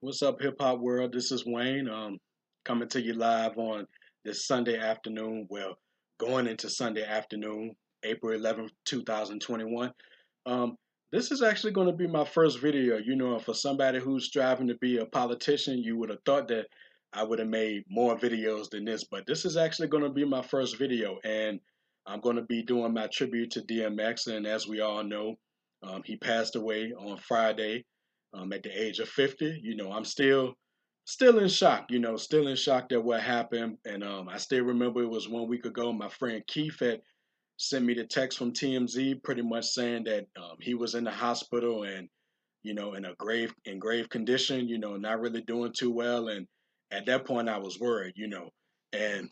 What's up, hip hop world? This is Wayne, coming to you live on this Sunday afternoon. Well, going into Sunday afternoon, April 11th, 2021. Um, this is actually going to be my first video. For somebody who's striving to be a politician, you would have thought that I would have made more videos than this, but this is actually going to be my first video, and I'm going to be doing my tribute to DMX. And as we all know, he passed away on Friday at the age of 50. I'm still in shock. Still in shock at what happened. And I still remember it was 1 week ago. My friend Keith had sent me the text from TMZ, pretty much saying that he was in the hospital and in a grave condition. Not really doing too well. And at that point, I was worried. And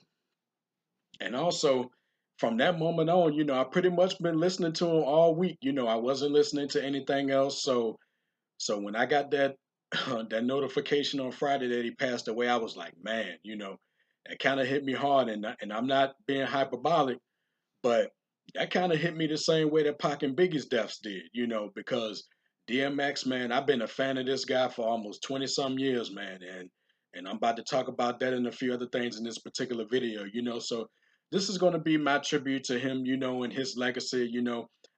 also from that moment on, I pretty much been listening to him all week. I wasn't listening to anything else. So when I got that that notification on Friday that he passed away, I was like, man, that kind of hit me hard, and I'm not being hyperbolic, but that kind of hit me the same way that Pac and Biggie's deaths did, because DMX, man, I've been a fan of this guy for almost 20 some years, man, and I'm about to talk about that and a few other things in this particular video, so this is going to be my tribute to him, and his legacy.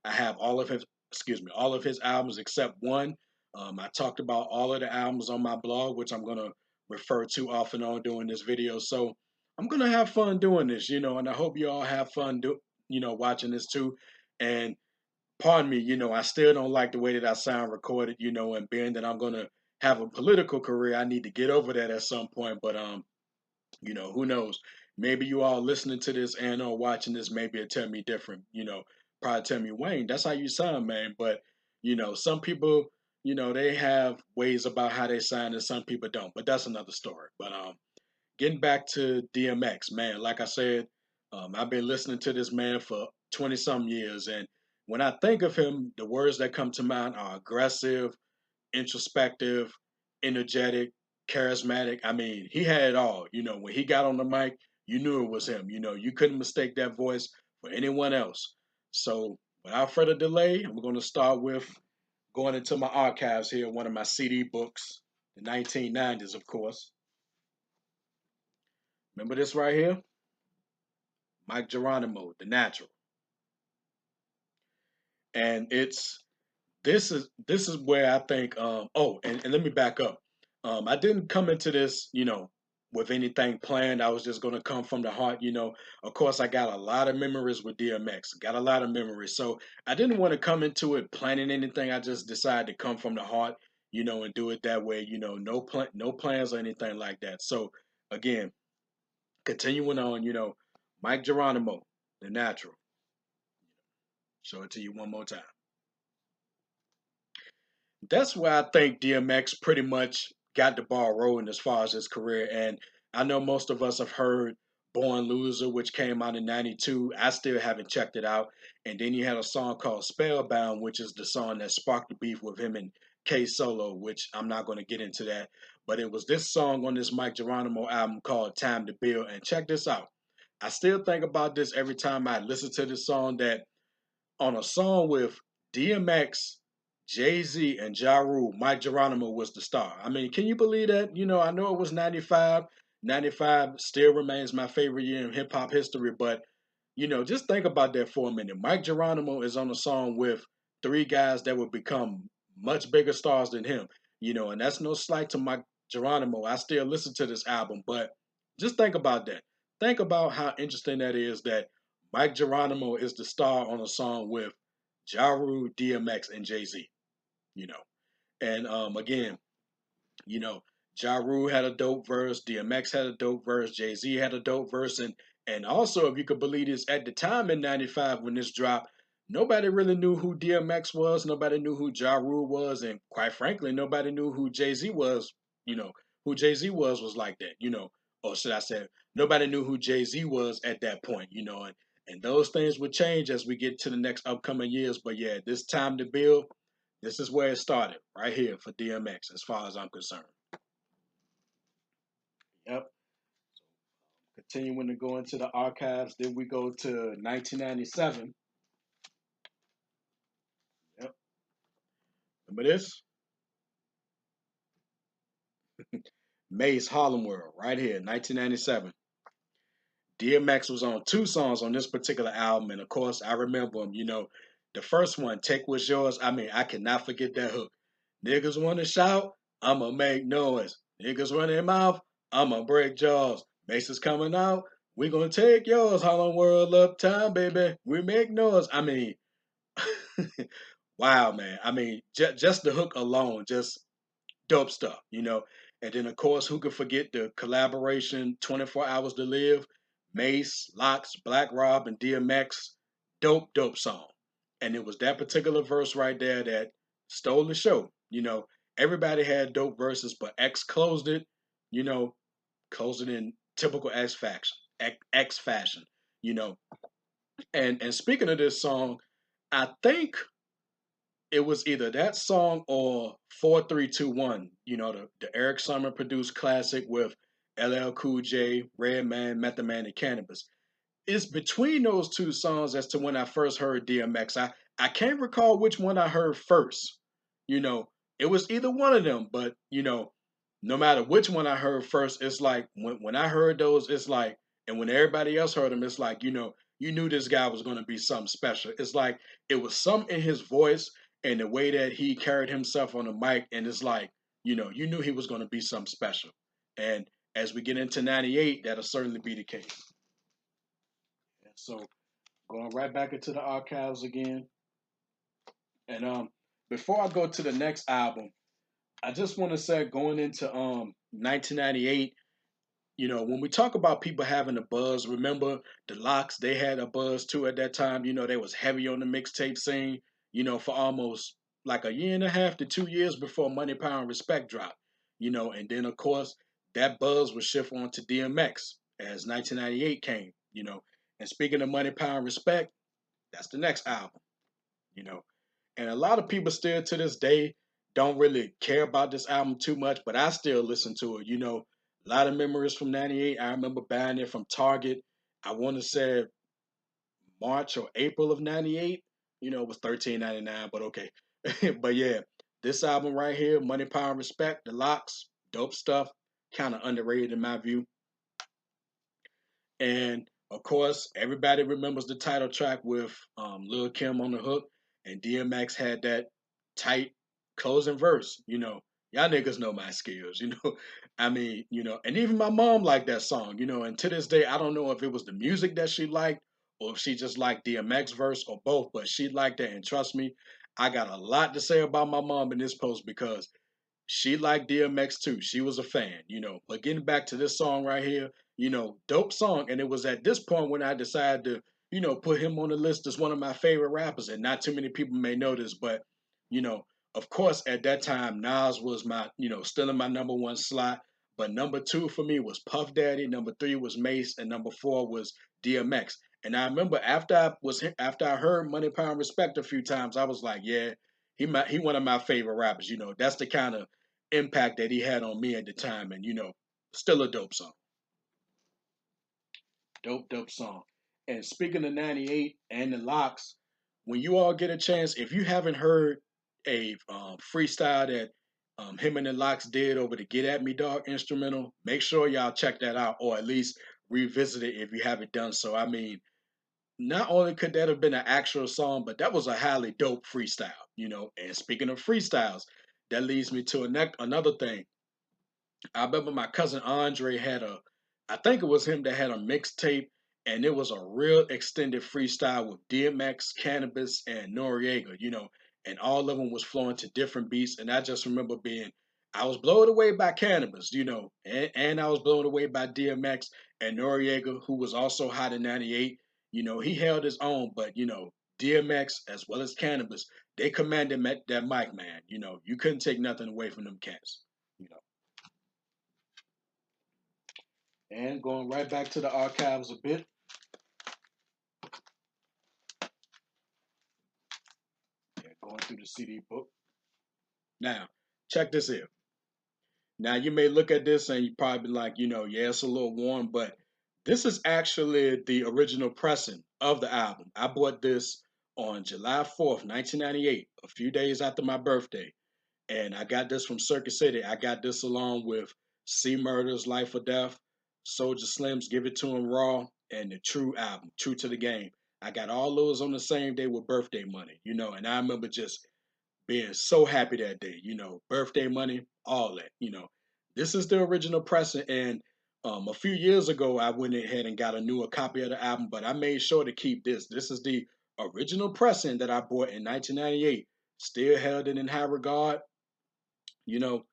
I have all of his albums except one. I talked about all of the albums on my blog, which I'm going to refer to off and on during this video. So I'm gonna have fun doing this, and I hope you all have fun watching this too. And pardon me, I still don't like the way that I sound recorded, and being that I'm gonna have a political career, I need to get over that at some point. But who knows? Maybe you all listening to this and or watching this, maybe it tell me different, probably tell me, Wayne, that's how you sound, man. But some people, they have ways about how they sound and some people don't. But that's another story. But getting back to DMX, man, like I said, I've been listening to this man for 20 some years. And when I think of him, the words that come to mind are aggressive, introspective, energetic, charismatic. I mean, he had it all. When he got on the mic, you knew it was him. You couldn't mistake that voice for anyone else. So without further delay, I'm going to start with going into my archives here, one of my CD books, the 1990s, of course. Remember this right here? Mike Geronimo, The Natural. And this is where I think and let me back up. I didn't come into this, with anything planned. I was just gonna come from the heart, Of course I got a lot of memories with DMX. Got a lot of memories. So I didn't want to come into it planning anything. I just decided to come from the heart, and do it that way, no plans or anything like that. So again, continuing on, Mike Geronimo, The Natural. Show it to you one more time. That's where I think DMX pretty much got the ball rolling as far as his career. And I know most of us have heard Born Loser, which came out in '92. I still haven't checked it out. And then he had a song called Spellbound, which is the song that sparked the beef with him and K Solo, which I'm not going to get into that. But it was this song on this Mike Geronimo album called Time to Build. And check this out. I still think about this every time I listen to this song, that on a song with DMX, Jay Z, and Ja Rule, Mike Geronimo was the star. I mean, can you believe that? I know it was 95. 95 still remains my favorite year in hip hop history, but, just think about that for a minute. Mike Geronimo is on a song with three guys that would become much bigger stars than him, and that's no slight to Mike Geronimo. I still listen to this album, but just think about that. Think about how interesting that is that Mike Geronimo is the star on a song with Ja Rule, DMX, and Jay Z. You know, and again, you know, Ja Rule had a dope verse, DMX had a dope verse, Jay Z had a dope verse, and also, if you could believe this, at the time in '95 when this dropped, nobody really knew who DMX was, nobody knew who Ja Rule was, and quite frankly, nobody knew who Jay Z was. You know, who Jay Z was like that. Or should I say, nobody knew who Jay Z was at that point. And those things would change as we get to the next upcoming years. But yeah, this time to build, this is where it started, right here for DMX, as far as I'm concerned. Yep. Continuing to go into the archives, then we go to 1997. Yep. Remember this? Mace Harlem World, right here, 1997. DMX was on two songs on this particular album, and of course, I remember him. The first one, "Take What's Yours." I mean, I cannot forget that hook. Niggas want to shout, I'ma make noise. Niggas run their mouth, I'ma break jaws. Mace is coming out, we gonna take yours. Harlem World Uptown, baby, we make noise. I mean, wow, man. I mean, just the hook alone, just dope stuff. And then, of course, who could forget the collaboration 24 Hours to Live? Mace, Locks, Black Rob, and DMX. Dope, dope song. And it was that particular verse right there that stole the show. Everybody had dope verses, but X closed it, you know, closed it in typical X fashion, you know. And speaking of this song, I think it was either that song or 4321, the Eric Summer produced classic with LL Cool J, Redman, Method Man, and Cannabis. It's between those two songs as to when I first heard DMX. I can't recall which one I heard first. You know, it was either one of them, but no matter which one I heard first, it's like when I heard those, it's like, and when everybody else heard them, it's like, you knew this guy was going to be something special. It's like it was something in his voice and the way that he carried himself on the mic, and it's like, you knew he was going to be something special. And as we get into '98, that'll certainly be the case. So going right back into the archives again. And before I go to the next album, I just want to say going into 1998, when we talk about people having a buzz, remember the Locks, they had a buzz too at that time. They was heavy on the mixtape scene, for almost like a year and a half to 2 years before Money, Power, and Respect dropped. And then of course that buzz was shift on to DMX as 1998 came. And speaking of Money, Power, and Respect, that's the next album, you know. And a lot of people still to this day don't really care about this album too much, but I still listen to it. A lot of memories from '98. I remember buying it from Target. I want to say March or April of '98. It was 13.99, but okay. But yeah, this album right here, Money, Power, and Respect, The Locks, dope stuff. Kind of underrated in my view. And of course, everybody remembers the title track with Lil Kim on the hook, and DMX had that tight closing verse. Y'all niggas know my skills. I mean, and even my mom liked that song. And to this day, I don't know if it was the music that she liked or if she just liked DMX verse or both, but she liked it. And trust me, I got a lot to say about my mom in this post because she liked DMX too. She was a fan. But getting back to this song right here, dope song. And it was at this point when I decided to, put him on the list as one of my favorite rappers. And not too many people may know this, but, you know, of course, at that time, Nas was my, still in my number one slot. But number two for me was Puff Daddy. Number three was Mace, and number four was DMX. And I remember after I heard Money, Power, and Respect a few times, I was like, yeah, he one of my favorite rappers. That's the kind of impact that he had on me at the time, and still a dope song. Dope song. And speaking of '98 and the Locks, when you all get a chance, if you haven't heard a freestyle that him and the Locks did over the "Get at Me Dog" instrumental, make sure y'all check that out, or at least revisit it if you haven't done so. I mean, not only could that have been an actual song, but that was a highly dope freestyle. And speaking of freestyles, that leads me to another thing. I remember my cousin Andre I think it was him that had a mixtape, and it was a real extended freestyle with DMX, Cannabis, and Noriega. And all of them was flowing to different beats. And I just remember I was blown away by Cannabis, and I was blown away by DMX and Noriega, who was also hot in '98. He held his own, but DMX as well as Cannabis, they commanded that mic, man. You couldn't take nothing away from them cats. You know. And going right back to the archives a bit, yeah, going through the CD book. Now, check this here. Now, you may look at this and you probably be like, yeah, it's a little warm, but this is actually the original pressing of the album. I bought this on July 4th, 1998, a few days after my birthday. And I got this from Circuit City. I got this along with C Murder's Life or Death, Soldier Slim's Give It to Him Raw, and the True album, True to the Game. I got all those on the same day with birthday money, and I remember just being so happy that day, birthday money, all that, This is the original pressing, and a few years ago, I went ahead and got a newer copy of the album, but I made sure to keep this. This is the original pressing that I bought in 1998. Still held it in high regard, you know,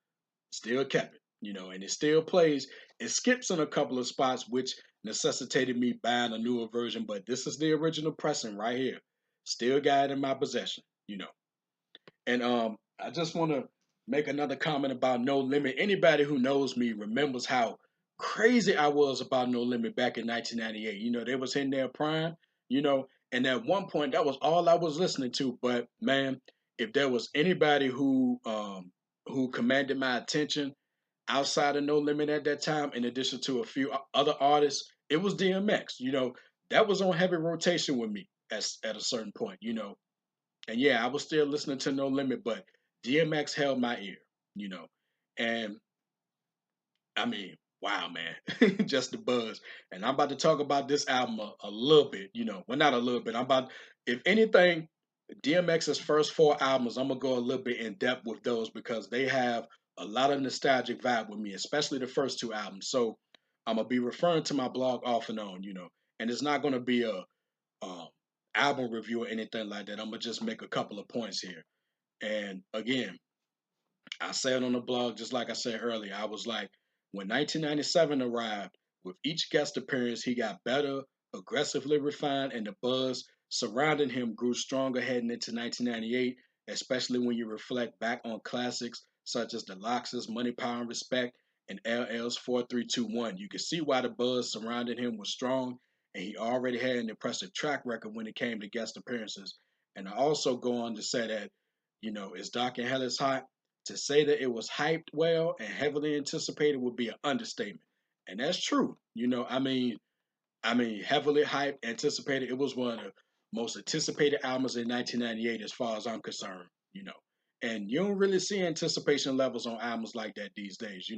still kept it, and it still plays. It skips in a couple of spots, which necessitated me buying a newer version, but this is the original pressing right here. Still got it in my possession. And I just want to make another comment about No Limit. Anybody who knows me remembers how crazy I was about No Limit back in 1998. They was in their prime, and at one point that was all I was listening to. But man, if there was anybody who commanded my attention outside of No Limit at that time, in addition to a few other artists, it was DMX. That was on heavy rotation with me at a certain point. And yeah, I was still listening to No Limit, but DMX held my ear. And I mean, wow, man, just the buzz. And I'm about to talk about this album a little bit. Well, not a little bit. If anything, DMX's first four albums, I'm gonna go a little bit in depth with those because they have a lot of nostalgic vibe with me, especially the first two albums. So I'm gonna be referring to my blog off and on, and it's not gonna be a um, album review or anything like that. I'm gonna just make a couple of points here. And again, I said on the blog, just like I said earlier, I was like, when 1997 arrived, with each guest appearance, he got better, aggressively refined, and the buzz surrounding him grew stronger heading into 1998, especially when you reflect back on classics such as the Lox's Money, Power, and Respect and LL's 4321. You can see why the buzz surrounding him was strong, and he already had an impressive track record when it came to guest appearances. And I also go on to say that, it's dark and hell is hot. To say that it was hyped well and heavily anticipated would be an understatement. And that's true. Heavily hyped, anticipated. It was one of the most anticipated albums in 1998 as far as I'm concerned. And you don't really see anticipation levels on albums like that these days,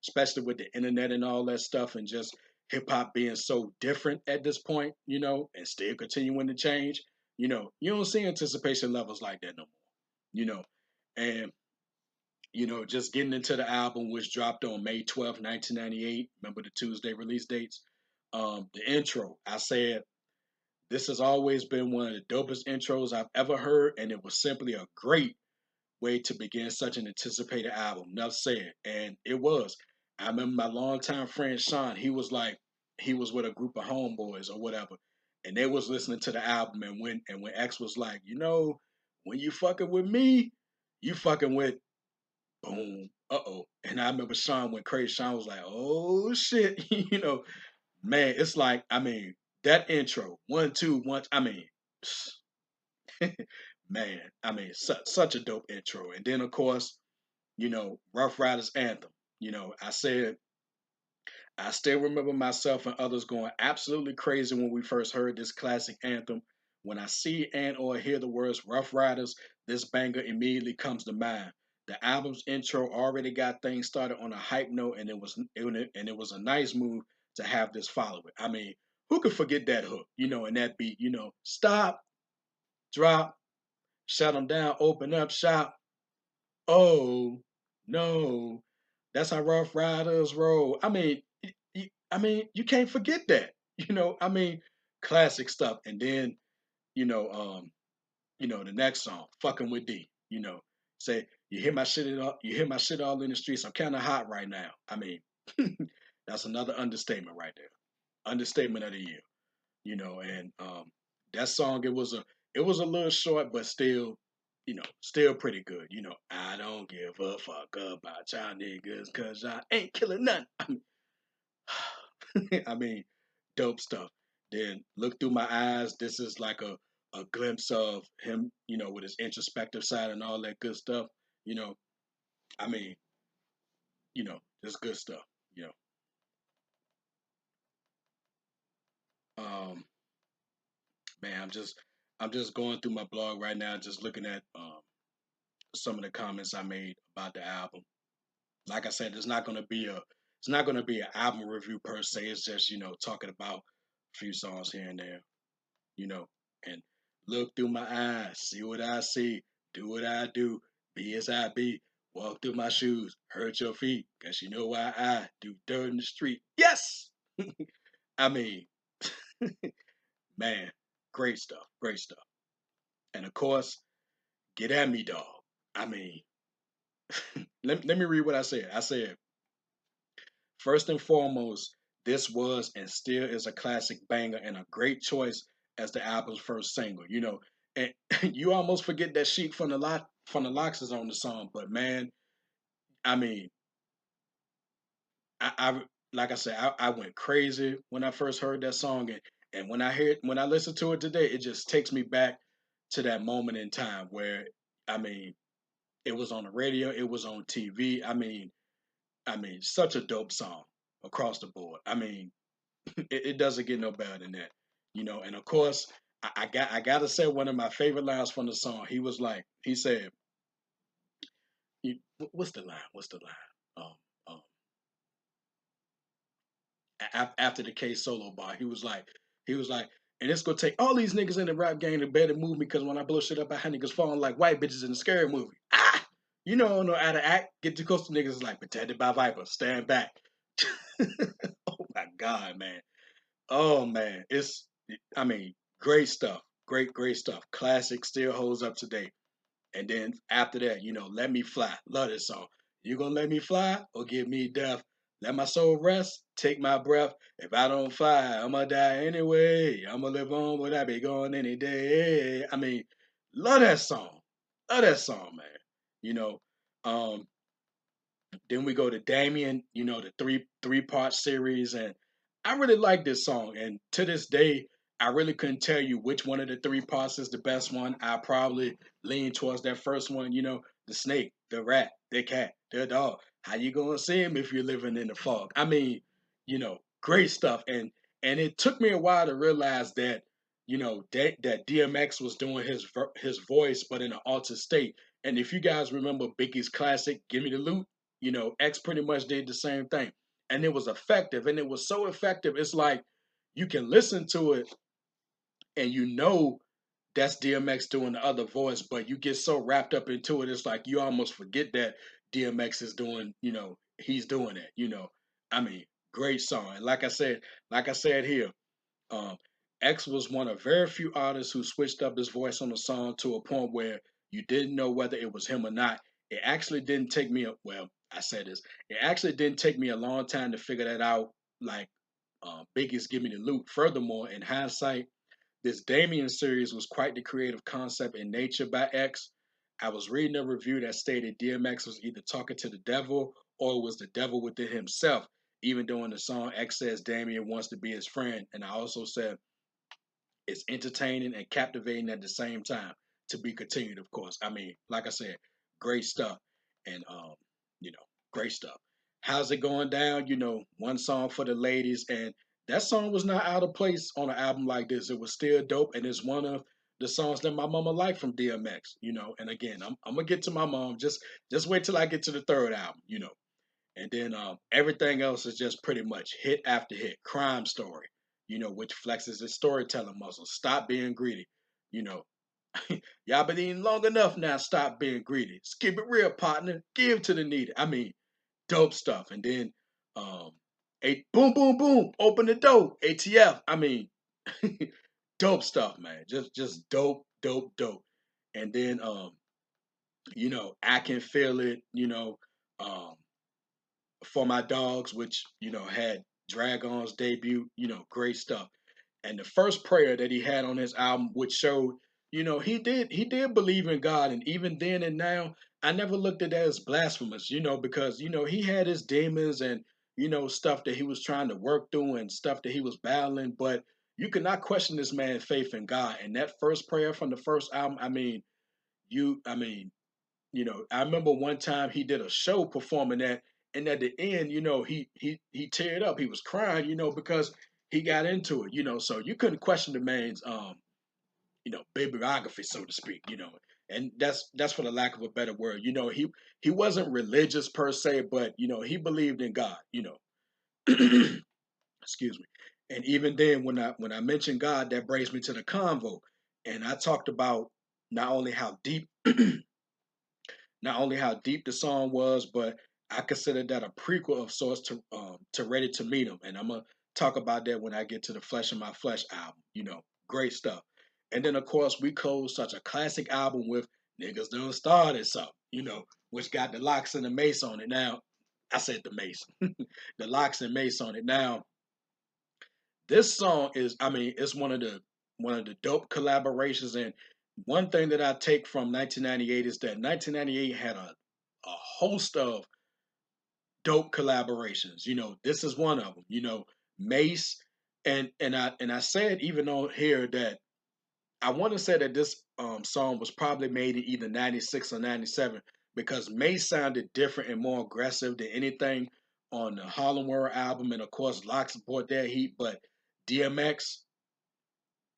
especially with the internet and all that stuff and just hip hop being so different at this point, and still continuing to change. You don't see anticipation levels like that no more. And just getting into the album, which dropped on May 12th, 1998. Remember the Tuesday release dates? The intro, I said, this has always been one of the dopest intros I've ever heard, and it was simply a great way to begin such an anticipated album. Enough said. And it was. I remember my longtime friend Sean, he was with a group of homeboys or whatever, and they was listening to the album, and when X was like, when you fucking with me, you fucking with boom, uh-oh. And I remember Sean went crazy. Sean was like, oh shit, man, it's like, that intro, 1, 2, 1, man, such a dope intro. And then of course, Rough Riders Anthem. I said I still remember myself and others going absolutely crazy when we first heard this classic anthem. When I see and or hear the words Rough Riders, this banger immediately comes to mind. The album's intro already got things started on a hype note, and it was a nice move to have this follow it. Who could forget that hook, and that beat, stop, drop, shut them down, open up shop. Oh no, that's how Rough Riders roll. You can't forget that. Classic stuff. And then, you know, um, the next song, "Fucking with D." Say you hear my shit all in the streets. I'm kind of hot right now. That's another understatement right there. Understatement of the year. And that song it was a little short, but still pretty good. I don't give a fuck about y'all niggas, cause I ain't killing none. I mean, dope stuff. Then look through my eyes. This is like a glimpse of him, with his introspective side and all that good stuff. You know, I mean, just good stuff. You um, man, I'm just going through my blog right now, just looking at some of the comments I made about the album. Like I said, there's not going to be It's not gonna be an album review per se. It's just talking about a few songs here and there, you know, and look through my eyes, see what I see, do what I do, be as I be. Walk through my shoes, hurt your feet, cause you know why I do dirt in the street. Yes, I mean, man, great stuff, great stuff. And of course, get at me, dog. I mean, let me read what I said. I said, first and foremost, this was and still is a classic banger and a great choice as the album's first single. And you almost forget that sheet from the locks is on the song, but man, I mean, I like I said, I went crazy when I first heard that song, and when I listen to it today, it just takes me back to that moment in time where, I mean, it was on the radio, it was on TV. I mean, such a dope song across the board. I mean, it doesn't get no better than that, And of course, I gotta say one of my favorite lines from the song. He said, "What's the line? What's the line?" Um, um, After the K solo bar, he was like, and it's gonna take all these niggas in the rap game to better move me because when I blow shit up, I had niggas falling like white bitches in a scary movie. Ah, I don't know how to act. Get too close to niggas is like protected by Viper. Stand back. Oh my god, man. Oh man, I mean, great stuff. Great stuff. Classic, still holds up today. And then after that, Let Me Fly. Love this song. You gonna let me fly or give me death? Let my soul rest, take my breath. If I don't fly, I'ma die anyway. I'ma live on, but I be gone any day. I mean, love that song. Love that song, man. You know, um, then we go to Damien, the three-part series, and I really like this song. And to this day, I really couldn't tell you which one of the three parts is the best one. I probably lean towards that first one. The snake, the rat, the cat, the dog. How you gonna see him if you're living in the fog? I mean, great stuff. And it took me a while to realize that, that DMX was doing his voice, but in an altered state. And if you guys remember Biggie's classic, "Give Me the Loot," X pretty much did the same thing. And it was effective. And it was so effective. It's like you can listen to it and that's DMX doing the other voice, but you get so wrapped up into it, it's like you almost forget that DMX is doing, he's doing it. I mean, great song. And like I said here, um, X was one of very few artists who switched up his voice on the song to a point where you didn't know whether it was him or not. It actually didn't take me well, I said this. It actually didn't take me a long time to figure that out. Like Biggie's "Give Me the Loot." Furthermore, in hindsight, this Damien series was quite the creative concept in nature by X. I was reading a review that stated DMX was either talking to the devil or it was the devil within himself. Even though in the song X says Damien wants to be his friend, and I also said it's entertaining and captivating at the same time. To be continued, of course. I mean, like I said, great stuff, and you know, great stuff. How's it going down? One song for the ladies, and that song was not out of place on an album like this. It was still dope, and it's one of the songs that my mama liked from DMX. And again, I'm gonna get to my mom. Just wait till I get to the third album. And then everything else is just pretty much hit after hit. Crime Story, which flexes his storytelling muscle. Stop being greedy. You know, y'all been eating long enough now. Stop being greedy. Skip it real, partner. Give to the needy. I mean, dope stuff. And then, um, a boom, boom, boom. Open the door. ATF. I mean, dope stuff, man. Just dope, dope, dope. And then, I can feel it. Um, for my dogs, which had Dragon's debut. Great stuff. And the first prayer that he had on his album, which showed, he did believe in God, and even then and now, I never looked at that as blasphemous, because he had his demons and stuff that he was trying to work through and stuff that he was battling, but you cannot question this man's faith in God. And that first prayer from the first album, I mean, I remember one time he did a show performing that, and at the end, he teared up. He was crying, because he got into it, So you couldn't question the man's bibliography, so to speak, And that's for the lack of a better word. He wasn't religious per se, but he believed in God, Excuse me. And even then, when I mention God, that brings me to the convo, and I talked about not only how deep not only how deep the song was, but I consider that a prequel of sorts to Ready to Meet Him, and I'm gonna talk about that when I get to the Flesh of My Flesh album. Great stuff. And then of course we close such a classic album with Niggas Done Started Something, which got the Locks and the Mace on it. Now, I said the Mace, the Locks and Mace on it. Now, this song is, I mean, it's one of the dope collaborations. And one thing that I take from 1998 is that 1998 had a host of dope collaborations. This is one of them. Mace, and I said even on here that I want to say that this song was probably made in either 96 or 97, because Mace sounded different and more aggressive than anything on the Harlem World album, and of course Locks brought that heat, but DMX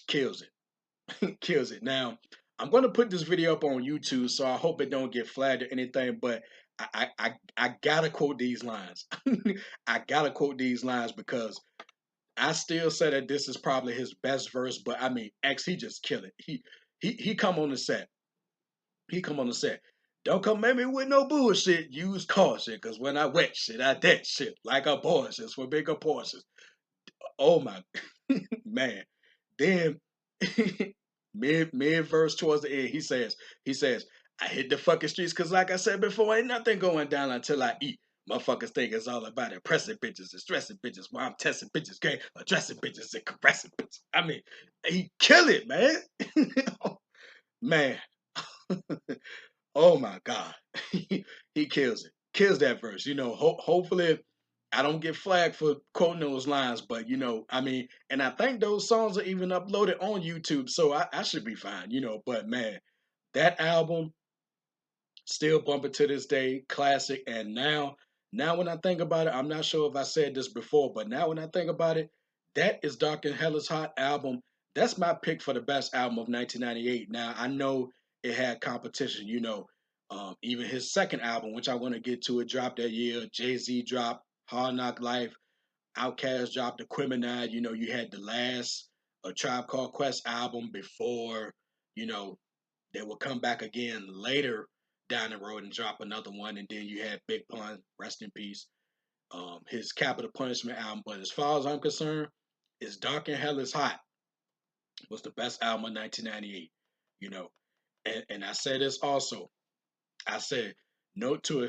kills it. Kills it. Now, I'm gonna put this video up on YouTube, so I hope it don't get flagged or anything. But I gotta quote these lines. I gotta quote these lines because I still say that this is probably his best verse. But I mean, X, he just kill it. He come on the set. He come on the set. Don't come at me with no bullshit. Use caution, cause when I wet shit, I dead shit like a Porsches for bigger portions. Oh my man. Then mid verse towards the end, he says, I hit the fucking streets because like I said before, ain't nothing going down until I eat. Motherfuckers think it's all about impressing bitches and stressing bitches while I'm testing bitches, gang, addressing bitches and caressing bitches. I mean, he kill it, man. Man, oh my God. He kills it. Kills that verse. Hopefully I don't get flagged for quoting those lines, but I mean, and I think those songs are even uploaded on YouTube, so I should be fine. But man, that album still bumping to this day, classic. And now when I think about it, I'm not sure if I said this before, but now when I think about it, that is Dark and Hell is Hot album. That's my pick for the best album of 1998. Now I know it had competition. Even his second album, which I want to get to, it dropped that year. Jay-Z dropped Hard Knock Life. Outkast dropped the Criminal. You had the last A Tribe Called Quest album before. You know, they will come back again later down the road and drop another one. And then you had Big Pun, rest in peace, his Capital Punishment album. But as far as I'm concerned, it's Dark and Hell is Hot was the best album of 1998. You know, and I said this also. I said, note to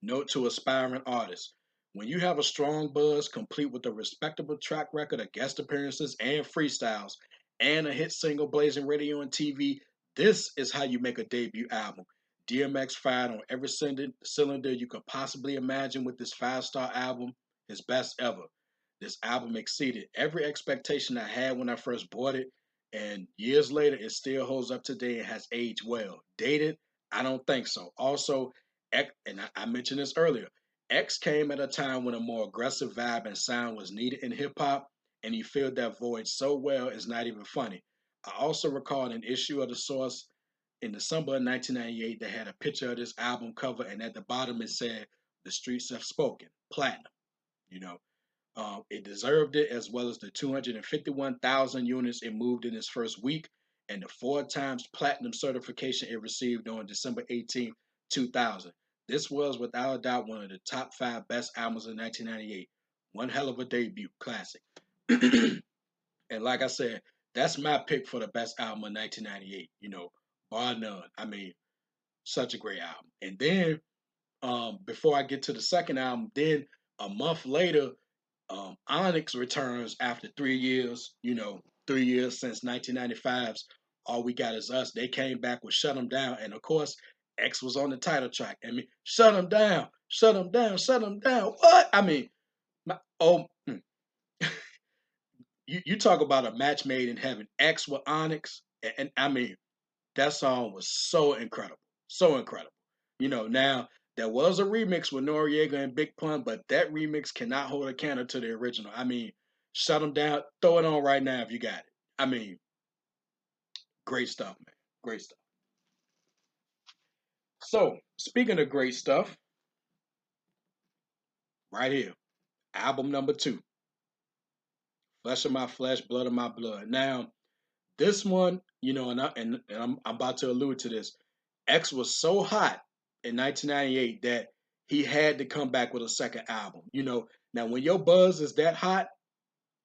note to aspiring artists. When you have a strong buzz, complete with a respectable track record of guest appearances and freestyles, and a hit single blazing radio and TV, this is how you make a debut album. DMX fired on every cylinder you could possibly imagine with this five-star album, his best ever. This album exceeded every expectation I had when I first bought it, and years later, it still holds up today and has aged well. Dated? I don't think so. Also, and I mentioned this earlier, X came at a time when a more aggressive vibe and sound was needed in hip hop, and he filled that void so well it's not even funny. I also recall an issue of The Source in December of 1998 that had a picture of this album cover, and at the bottom it said, "The streets have spoken, platinum." You know, it deserved it, as well as the 251,000 units it moved in its first week and the four times platinum certification it received on December 18th, 2000. This was without a doubt one of the top five best albums of 1998. One hell of a debut, classic. And like I said, that's my pick for the best album of 1998, bar none. I mean, such a great album. And then, before I get to the second album, then a month later, Onyx returns after 3 years, 3 years since 1995's All We Got Is Us. They came back with Shut 'Em Down. And of course, X was on the title track. I mean, shut 'em down, shut 'em down, shut 'em down. What? I mean, you talk about a match made in heaven. X with Onyx. And I mean, that song was so incredible. So incredible. Now there was a remix with Noriega and Big Pun, but that remix cannot hold a candle to the original. I mean, shut them down, throw it on right now if you got it. I mean, great stuff, man. Great stuff. So, speaking of great stuff, right here. Album number two, Flesh of My Flesh, Blood of My Blood. Now, this one, I'm about to allude to this. X was so hot in 1998 that he had to come back with a second album. Now when your buzz is that hot,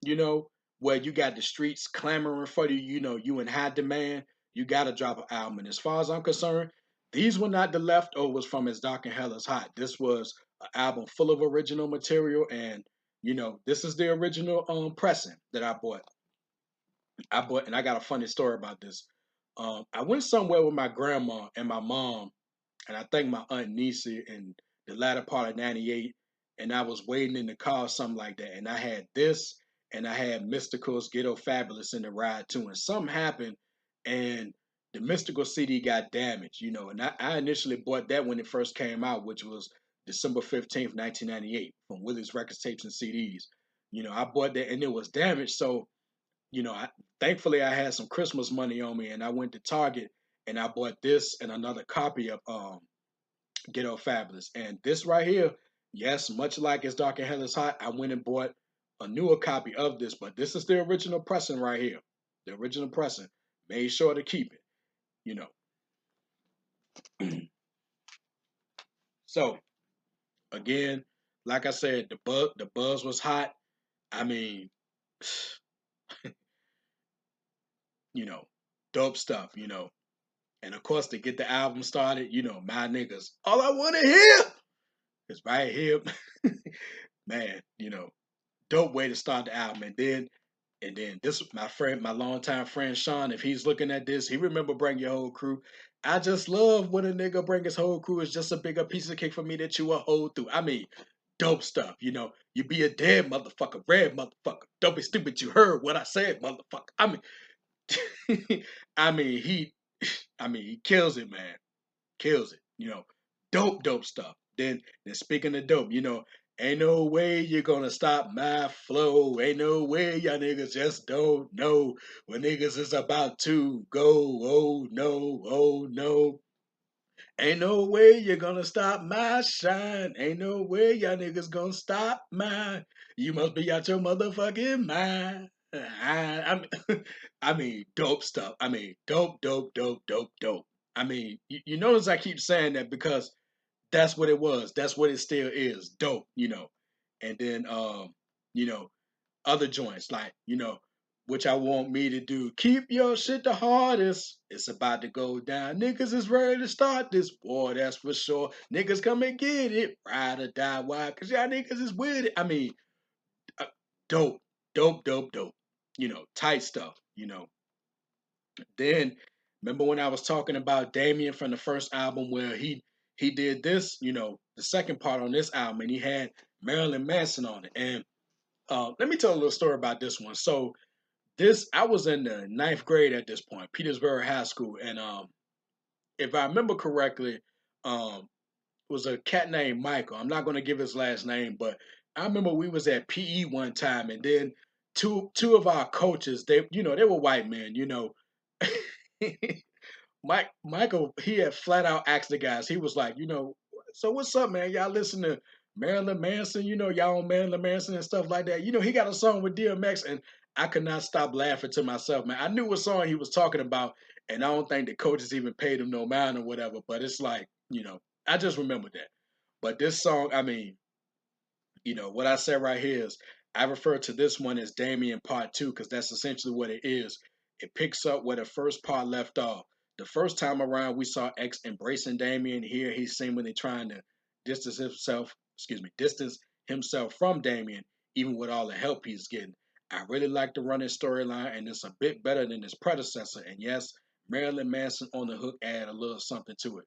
you know, where you got the streets clamoring for you, you in high demand, you got to drop an album. And as far as I'm concerned, these were not the leftovers from As Dark and Hell is Hot. This was an album full of original material, and this is the original pressing that I bought. And I got a funny story about this. I went somewhere with my grandma and my mom, and I think my aunt Nisi in the latter part of '98, and I was waiting in the car or something like that, and I had this, and I had Mystical's Ghetto Fabulous in the ride too, and something happened, and the Mystical CD got damaged, and I initially bought that when it first came out, which was December 15th, 1998, from Willie's Records, Tapes, and CDs. I bought that, and it was damaged, so thankfully I had some Christmas money on me, and I went to Target and I bought this and another copy of Ghetto Fabulous. And this right here, yes, much like As Dark and Hell is Hot, I went and bought a newer copy of this, but this is the original pressing right here. The original pressing. Made sure to keep it, you know. So again, like I said, the buzz was hot. I mean, you know, dope stuff. And of course, to get the album started, my niggas, all I want to hear is right here. Man, dope way to start the album. And then this my friend, my longtime friend Sean, if he's looking at this, he remember Bring Your Whole Crew. I just love when a nigga bring his whole crew. It's just a bigger piece of cake for me that you will hold through. I mean, dope stuff. You be a dead motherfucker, red motherfucker. Don't be stupid. You heard what I said, motherfucker. I mean, he kills it, man. Kills it. Dope stuff. Then speaking of dope, ain't no way you're gonna stop my flow. Ain't no way y'all niggas just don't know when niggas is about to go. Oh no, oh no. Ain't no way you're gonna stop my shine. Ain't no way y'all niggas gonna stop mine. You must be out your motherfucking mind. I mean, dope stuff. I mean, dope. I mean, you notice I keep saying that because that's what it was. That's what it still is. Dope. And then you know, other joints like, which I want me to do. Keep your shit the hardest. It's about to go down. Niggas is ready to start this war, that's for sure. Niggas come and get it. Ride or die. Why? Cause y'all niggas is with it. I mean, uh, dope, dope. Tight stuff. Then remember when I was talking about Damien from the first album where he did this, the second part on this album, and he had Marilyn Manson on it. And let me tell a little story about this one. So this I was in the ninth grade at this point, Petersburg High School, and if I remember correctly, um, it was a cat named Michael. I'm not going to give his last name, but I remember we was at PE one time, and then two of our coaches, they were white men. Michael, he had flat out asked the guys. He was like, so what's up, man? Y'all listen to Marilyn Manson? Y'all on Marilyn Manson and stuff like that. He got a song with DMX, and I could not stop laughing to myself, man. I knew what song he was talking about, and I don't think the coaches even paid him no mind or whatever. But it's like, I just remember that. But this song, I mean, what I said right here is I refer to this one as Damien Part 2 because that's essentially what it is. It picks up where the first part left off. The first time around, we saw X embracing Damien. Here, he's seemingly trying to distance himself from Damien, even with all the help he's getting. I really like the running storyline, and it's a bit better than his predecessor. And yes, Marilyn Manson on the hook added a little something to it.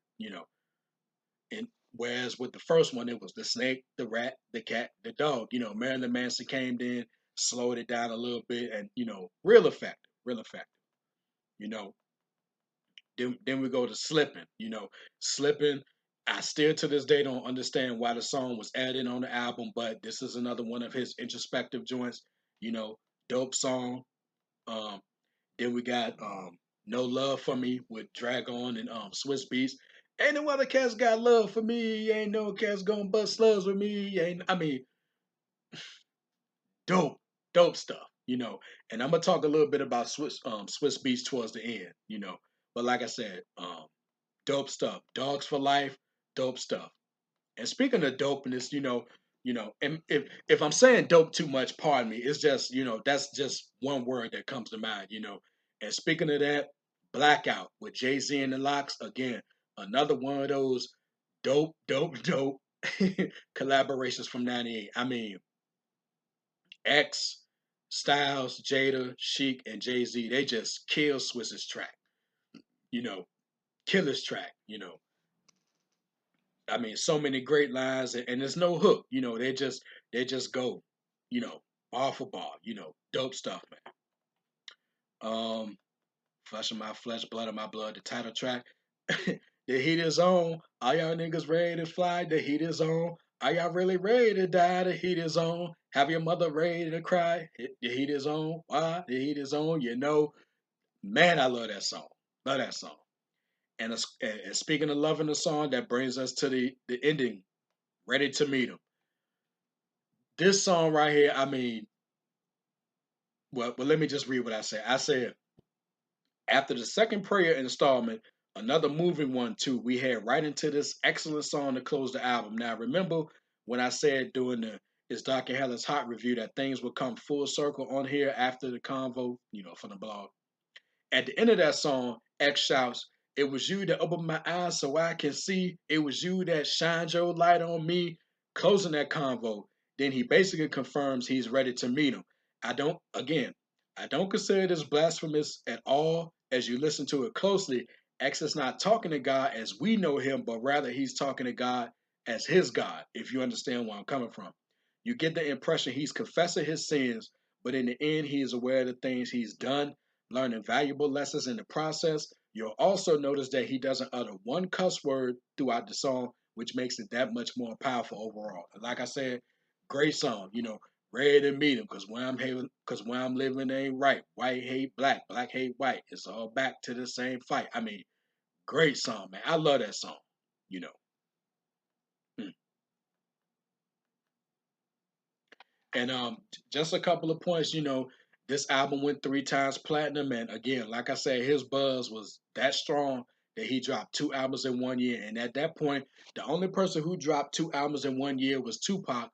And whereas with the first one, it was the snake, the rat, the cat, the dog. Marilyn Manson came in, slowed it down a little bit, and real effective, real effective. You know, then we go to slipping. Slipping. I still to this day don't understand why the song was added on the album, but this is another one of his introspective joints. You know, dope song. Um, then we got No Love for Me with Dragon and Swiss Beats. Ain't no other cats got love for me. Ain't no cats gonna bust slugs with me. Ain't I mean, Dope, dope stuff, you know. And I'm gonna talk a little bit about Swiss Beats towards the end, you know. But like I said, dope stuff. Dogs for life, dope stuff. And speaking of dopeness, and if I'm saying dope too much, pardon me. It's just that's just one word that comes to mind, you know. And speaking of that, Blackout with Jay-Z and the Locks again, another one of those dope collaborations from '98. I mean, X, Styles, Jada, Chic, and Jay Z, they just kill Swiss's track. You know, kill his track. I mean, so many great lines, and there's no hook. They just go, you know, ball for ball. Dope stuff, man. Um, Flesh of my flesh, blood of my blood. The title track. The heat is on. All y'all niggas ready to fly? The heat is on. Are y'all really ready to die? The heat is on. Have your mother ready to cry? The heat is on. Why? The heat is on. Man, I love that song. Love that song. And speaking of loving the song, that brings us to the ending. Ready to meet him. This song right here, I mean, well, let me just read what I said. I said, after the second prayer installment, another moving one too, we head right into this excellent song to close the album. Now, remember when I said during the It's Dark and Hell is Hot review that things would come full circle on here after the convo, from the blog. At the end of that song, X shouts, "It was you that opened my eyes so I can see. It was you that shined your light on me." Closing that convo, then he basically confirms he's ready to meet him. Again, I don't consider this blasphemous at all. As you listen to it closely, X is not talking to God as we know him, but rather he's talking to God as his God, if you understand where I'm coming from. You get the impression he's confessing his sins, but in the end, he is aware of the things he's done, learning valuable lessons in the process. You'll also notice that he doesn't utter one cuss word throughout the song, which makes it that much more powerful overall. And like I said, great song. Ready to meet him because where I'm living ain't right. White hate black, black hate white. It's all back to the same fight. I mean, great song, man. I love that song. You know. Mm. And just a couple of points. This album went 3 times platinum, and again, like I said, his buzz was that strong that he dropped 2 albums in 1 year. And at that point, the only person who dropped 2 albums in 1 year was Tupac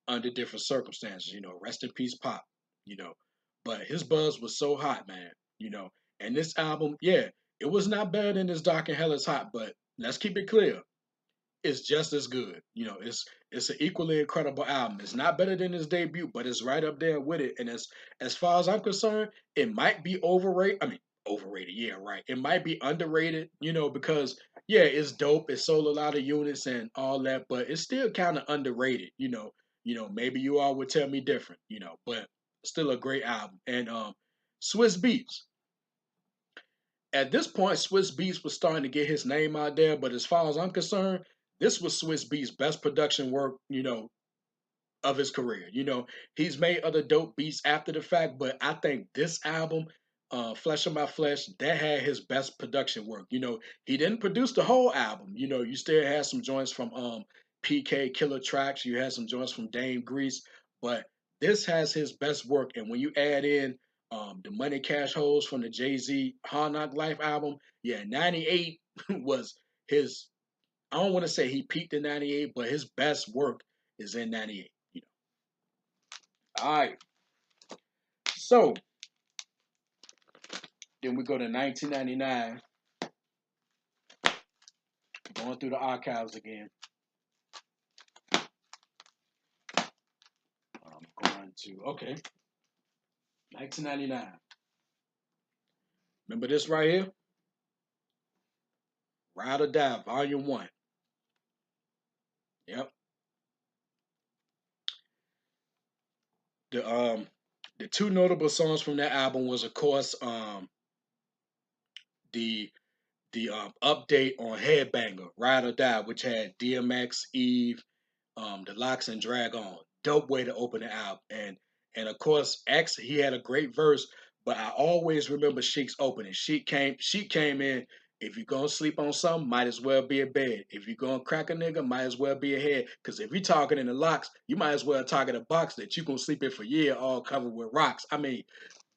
under different circumstances. Rest in peace, Pop. You know, but his buzz was so hot, man. You know, and this album, yeah, it was not better than this Dark and Hell is Hot, but let's keep it clear is just as good. It's an equally incredible album. It's not better than his debut, but it's right up there with it. And as far as I'm concerned, it might be overrated. I mean, overrated, yeah, right. It might be underrated, because yeah, it's dope. It sold a lot of units and all that, but it's still kind of underrated. Maybe you all would tell me different. But still a great album. And Swiss Beats at this point, Swiss Beats was starting to get his name out there, but as far as I'm concerned, this was Swiss Beats' best production work, of his career. He's made other dope beats after the fact, but I think this album, Flesh of My Flesh, that had his best production work. He didn't produce the whole album. You still had some joints from PK Killer Tracks, you had some joints from Dame Grease, but this has his best work. And when you add in the Money Cash Holes from the Jay-Z Hard Knock Life album, yeah, 98 was his, I don't want to say he peaked in 98, but his best work is in 98. All right. So then we go to 1999, going through the archives again. I'm going to, okay, 1999. Remember this right here? Ride or Die, Volume 1. Yep. The the two notable songs from that album was, of course, the update on Headbanger, Ride or Die, which had DMX, Eve, the Locks, and Drag On. Dope way to open the album. And of course, X, he had a great verse, but I always remember Sheik's opening. Sheik came in If you're gonna sleep on something, might as well be a bed. If you're gonna crack a nigga, might as well be a head. Cause if you're talking in the locks, you might as well target a box that you gonna sleep in for years, all covered with rocks. I mean,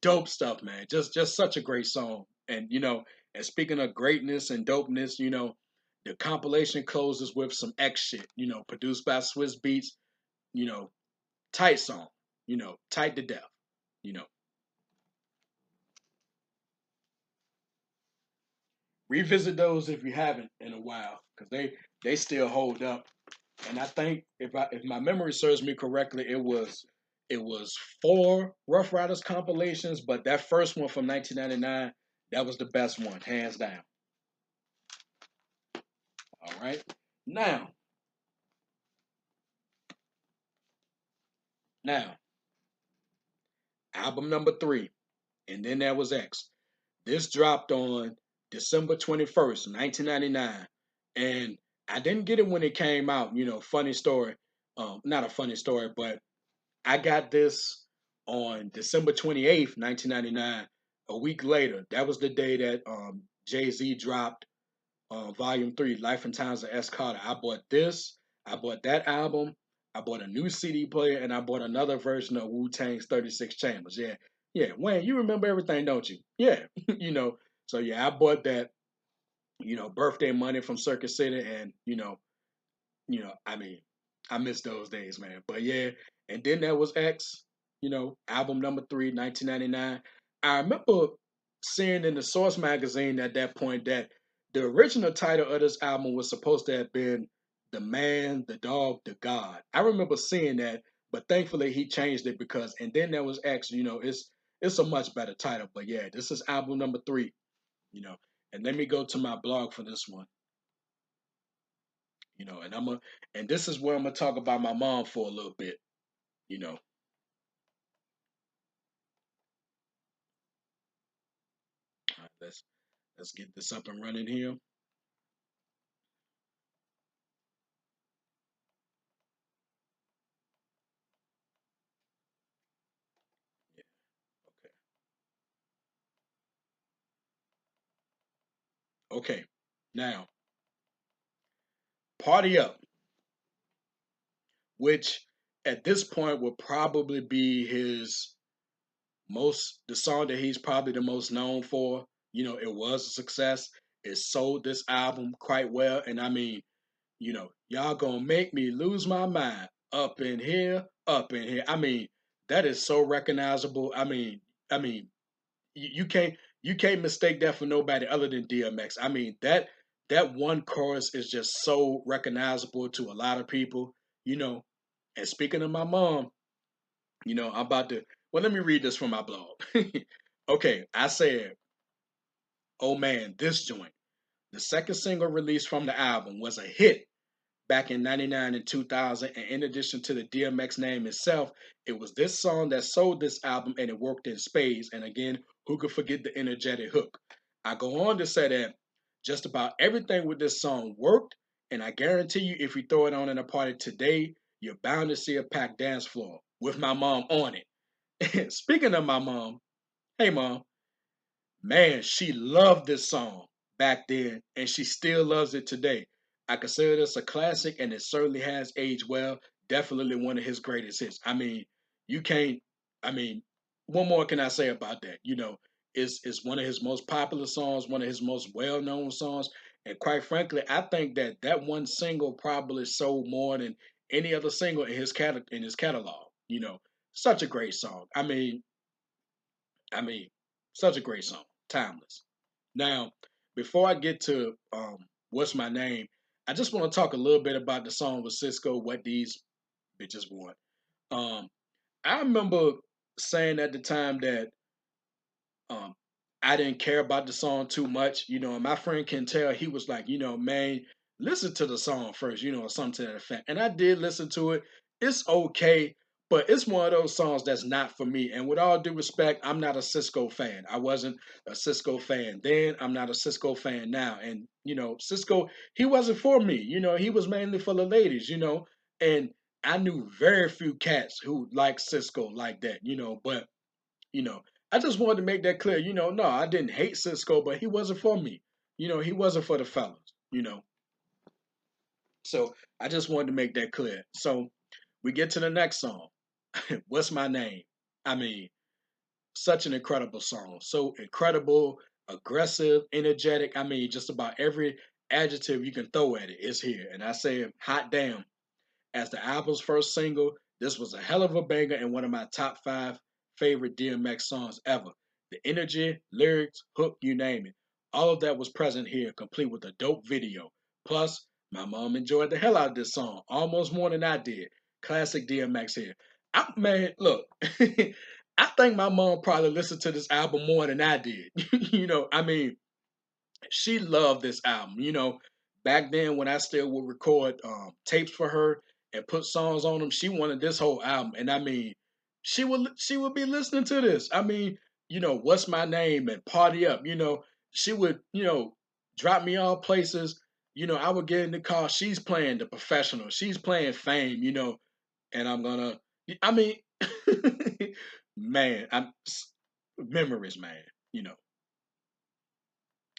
dope stuff, man. Just such a great song. And and speaking of greatness and dopeness, the compilation closes with some X shit, produced by Swiss Beats, you know, tight song, tight to death, you know. Revisit those if you haven't in a while, because they still hold up. And I think if my memory serves me correctly, it was four Rough Riders compilations, but that first one from 1999, that was the best one, hands down. All right. Now, now, album number three, and then there was X. This dropped on December 21st, 1999, and I didn't get it when it came out. Funny story. Not a funny story, but I got this on December 28th, 1999. A week later, that was the day that Jay Z dropped Volume 3, Life and Times of S. Carter. I bought this, I bought that album, I bought a new CD player, and I bought another version of Wu Tang's 36 Chambers. Yeah, yeah. Wayne, you remember everything, don't you? Yeah, So yeah, I bought that, birthday money from Circuit City, and I mean, I miss those days, man. But yeah, and then there was X, album number three, 1999. I remember seeing in the Source magazine at that point that the original title of this album was supposed to have been The Man, the Dog, the God. I remember seeing that, but thankfully he changed it because, and then there was X, it's a much better title. But yeah, this is album number three, you know. And let me go to my blog for this one, and this is where I'm gonna talk about my mom for a little bit, you know. All right, let's get this up and running here. Yeah, okay. Okay. Now, Party Up, which at this point will probably be the song that he's probably the most known for. It was a success. It sold this album quite well. And I mean, y'all gonna make me lose my mind. Up in here, up in here. I mean, that is so recognizable. I mean, you can't mistake that for nobody other than DMX. I mean, that one chorus is just so recognizable to a lot of people, you know. And speaking of my mom, I'm about to, well, let me read this from my blog. Okay, I said, "Oh man, this joint, the second single released from the album, was a hit back in 99 and 2000. And in addition to the DMX name itself, it was this song that sold this album and it worked in spades. And again, who could forget the energetic hook?" I go on to say that just about everything with this song worked. And I guarantee you, if you throw it on in a party today, you're bound to see a packed dance floor with my mom on it. Speaking of my mom, hey mom, man, she loved this song back then, and she still loves it today. I consider this a classic, and it certainly has aged well. Definitely one of his greatest hits. I mean, you can't. I mean, what more can I say about that? It's one of his most popular songs, one of his most well-known songs, and quite frankly, I think that that one single probably sold more than any other single in his catalog. Such a great song. I mean, such a great song, timeless. Now, before I get to what's my name, I just want to talk a little bit about the song with Cisco, "What These Bitches Want." Um, I remember saying at the time that um, I didn't care about the song too much, and my friend can tell he was like, man, listen to the song first, or something to that effect. And I did listen to it. It's okay, but it's one of those songs that's not for me. And with all due respect, I'm not a Cisco fan. I wasn't a Cisco fan then. I'm not a Cisco fan now. And Cisco, he wasn't for me. He was mainly for the ladies. And I knew very few cats who liked Cisco like that. But you know, I just wanted to make that clear. No, I didn't hate Cisco, but he wasn't for me. he wasn't for the fellas. So I just wanted to make that clear. So we get to the next song. What's my name? I mean, such an incredible song. So incredible, aggressive, energetic. I mean, just about every adjective you can throw at it is here. And I say, hot damn. As the album's first single, this was a hell of a banger and one of my top five favorite DMX songs ever. The energy, lyrics, hook, you name it. All of that was present here, complete with a dope video. Plus, my mom enjoyed the hell out of this song, almost more than I did. Classic DMX here. Man, look, I think my mom probably listened to this album more than I did. I mean, she loved this album. Back then when I still would record tapes for her and put songs on them, she wanted this whole album. And I mean, she would be listening to this. I mean, what's my name and party up. She would drop me all places. I would get in the car. She's playing the professional. She's playing fame. And I'm gonna. I mean, man, memories, man. You know,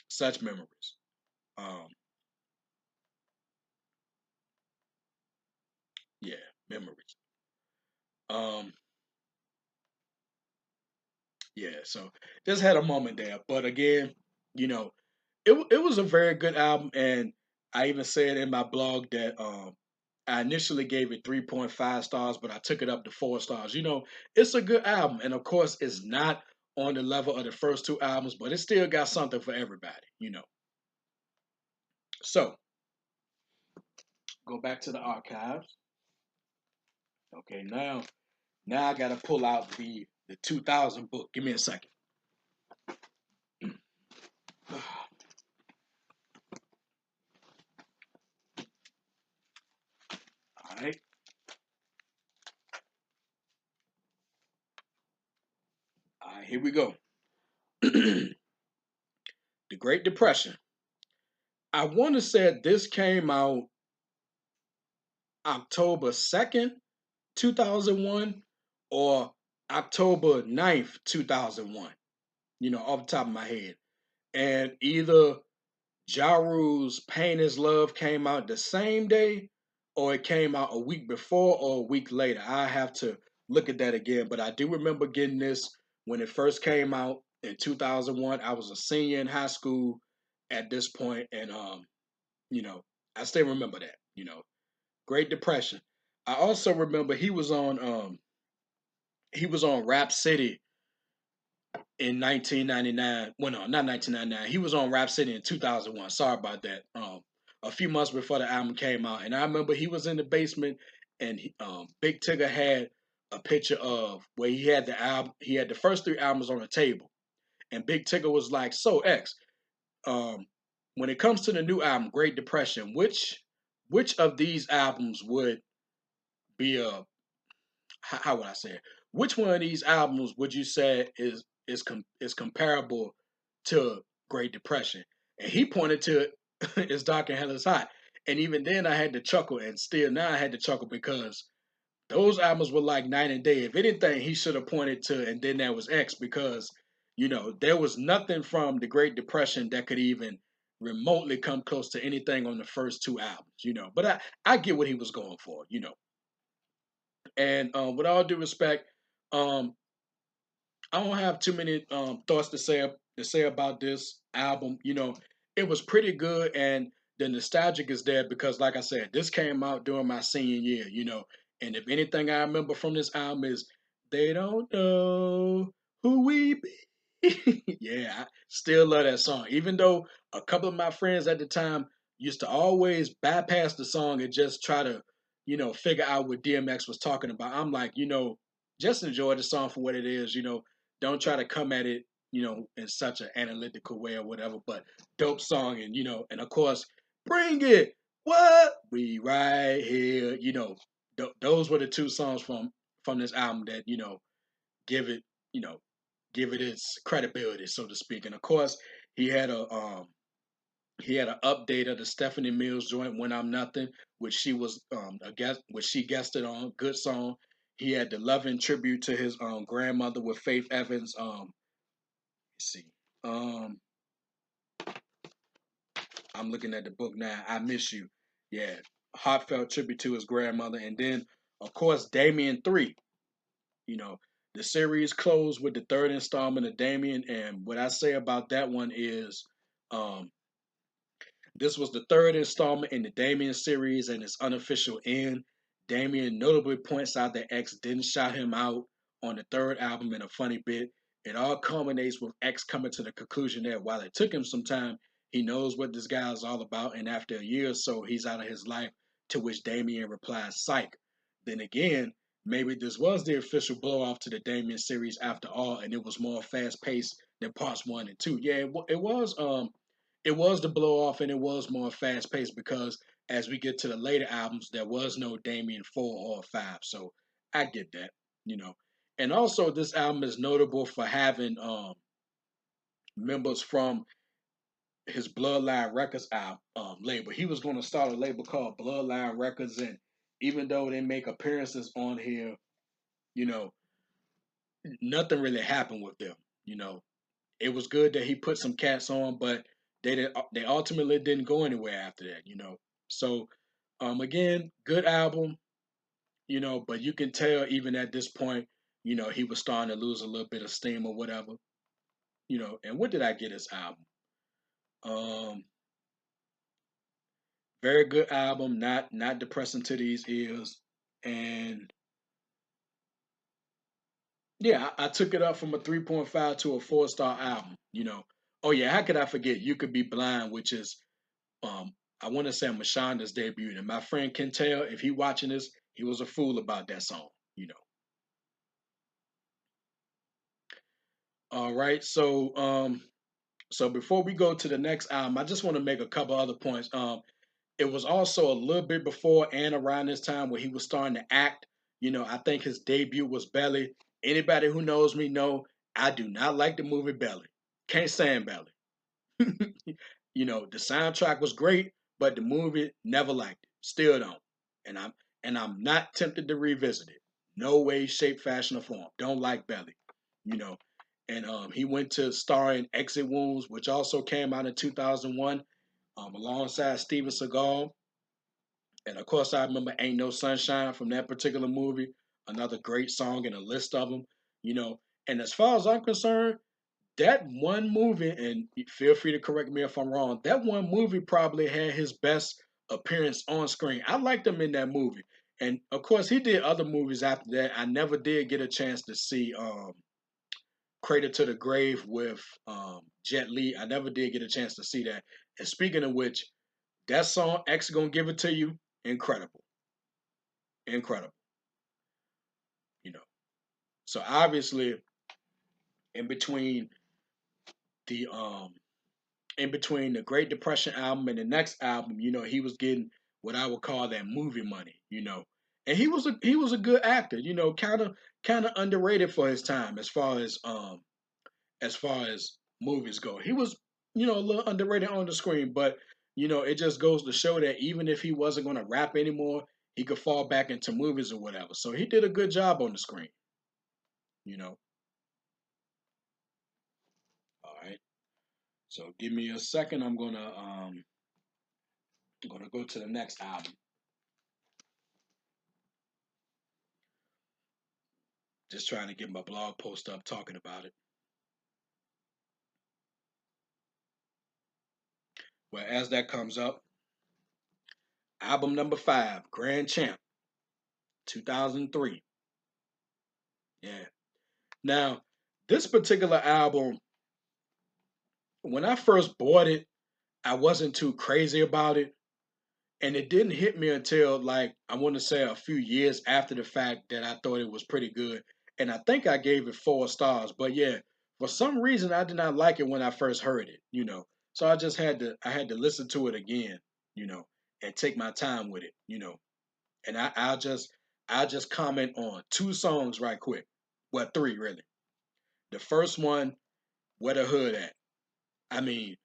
such memories. Um, yeah, memories. Um, yeah, so just had a moment there, but again, you know, it was a very good album, and I even said in my blog that I initially gave it 3.5 stars, but I took it up to 4 stars. It's a good album, and of course, it's not on the level of the first two albums, but it still got something for everybody. So go back to the archives. Okay, now I gotta pull out the 2000 book. Give me a second. All right. All right, here we go. The Great Depression. I want to say this came out October 2nd, 2001, or October 9th, 2001, off the top of my head. And either Ja Rule's Pain is Love came out the same day, or it came out a week before or a week later. I have to look at that again, but I do remember getting this when it first came out in 2001. I was a senior in high school at this point, and you know, I still remember that. Great Depression. I also remember he was on Rap City in 1999. Well, no, not 1999. He was on Rap City in 2001. Sorry about that. A few months before the album came out, and I remember he was in the basement, and Big Tigger had a picture of where he had the album. He had the first three albums on the table, and Big Tigger was like, "So X, um, when it comes to the new album, Great Depression, which of these albums would be a how would I say it? Which one of these albums would you say is comparable to Great Depression?" And he pointed to "It's Dark and Hell is Hot." And even then, I had to chuckle, and still now I had to chuckle because those albums were like night and day. If anything, he should have pointed to "And Then There Was X," because there was nothing from the Great Depression that could even remotely come close to anything on the first two albums. But I get what he was going for. And with all due respect, um, I don't have too many thoughts to say about this album. It was pretty good, and the nostalgic is there because, like I said, this came out during my senior year. And if anything I remember from this album is "They Don't Know Who We Be." Yeah, I still love that song, even though a couple of my friends at the time used to always bypass the song and just try to, figure out what DMX was talking about. I'm like, just enjoy the song for what it is. Don't try to come at it, in such an analytical way or whatever. But dope song, and of course, bring it. What we right here. Those were the two songs from this album that give it, you know, give it its credibility, so to speak. And of course, he had a he had an update of the Stephanie Mills joint "When I'm Nothing," which she was a guest, which she guested on. Good song. He had the loving tribute to his grandmother with Faith Evans. Let's see. Um, I'm looking at the book now. I Miss You. Yeah, heartfelt tribute to his grandmother, and then of course Damien 3. You know, the series closed with the third installment of Damien, and what I say about that one is, um, this was the third installment in the Damien series and its unofficial end. Damien notably points out that X didn't shout him out on the third album in a funny bit. It all culminates with X coming to the conclusion that while it took him some time, he knows what this guy is all about, and after a year or so, he's out of his life. To which Damien replies, "Psych." Then again, maybe this was the official blow off to the Damien series after all, and it was more fast paced than parts one and two. Yeah, it was. It was the blow off, and it was more fast paced because as we get to the later albums, there was no Damien 4 or 5. So I get that, you know. And also, this album is notable for having members from his Bloodline Records label. He was going to start a label called Bloodline Records, and even though they make appearances on here, you know, nothing really happened with them. You know, it was good that he put some cats on, but they ultimately didn't go anywhere after that, you know. So again, good album, you know, but you can tell even at this point, you know, he was starting to lose a little bit of steam or whatever, you know. And what did I get his album? Um Very good album, not depressing to these ears. And yeah, I took it up from a 3.5 to a 4-star album, you know. Oh yeah, how could I forget You Could Be Blind, which is um I want to say Mashonda's debut, and my friend can tell if he watching this, he was a fool about that song, you know. All right, so before we go to the next album, I just want to make a couple other points. It was also a little bit before and around this time where he was starting to act. You know, I think his debut was Belly. Anybody who knows me know I do not like the movie Belly. Can't stand Belly. You know, the soundtrack was great, but the movie never liked it. Still don't. And I'm not tempted to revisit it. No way, shape, fashion, or form. Don't like Belly. You know. And he went to star in Exit Wounds, which also came out in 2001, alongside Steven Seagal. And of course, I remember Ain't No Sunshine from that particular movie. Another great song in a list of them. You know. And as far as I'm concerned, that one movie, and feel free to correct me if I'm wrong, that one movie probably had his best appearance on screen. I liked him in that movie. And of course, he did other movies after that. I never did get a chance to see Cradle to the Grave with Jet Li. I never did get a chance to see that. And speaking of which, that song, X Gonna Give It to You, incredible. Incredible. You know. So obviously, in between the the Great Depression album and the next album, you know, he was getting what I would call that movie money, you know. And he was a good actor, you know, kind of underrated for his time as far as movies go. He was, you know, a little underrated on the screen, but you know, it just goes to show that even if he wasn't going to rap anymore, he could fall back into movies or whatever. So he did a good job on the screen, you know. All right. So give me a second. I'm gonna go to the next album. Just trying to get my blog post up talking about it. Well, as that comes up, album number 5, Grand Champ, 2003. Yeah. Now, this particular album, when I first bought it, I wasn't too crazy about it. And it didn't hit me until, like, I want to say a few years after the fact that I thought it was pretty good. And I think I gave it 4 stars. But yeah, for some reason I did not like it when I first heard it, you know. So I had to listen to it again, you know, and take my time with it, you know. And I'll just comment on 2 songs right quick. Well, three really. The first one, Where the Hood At. I mean,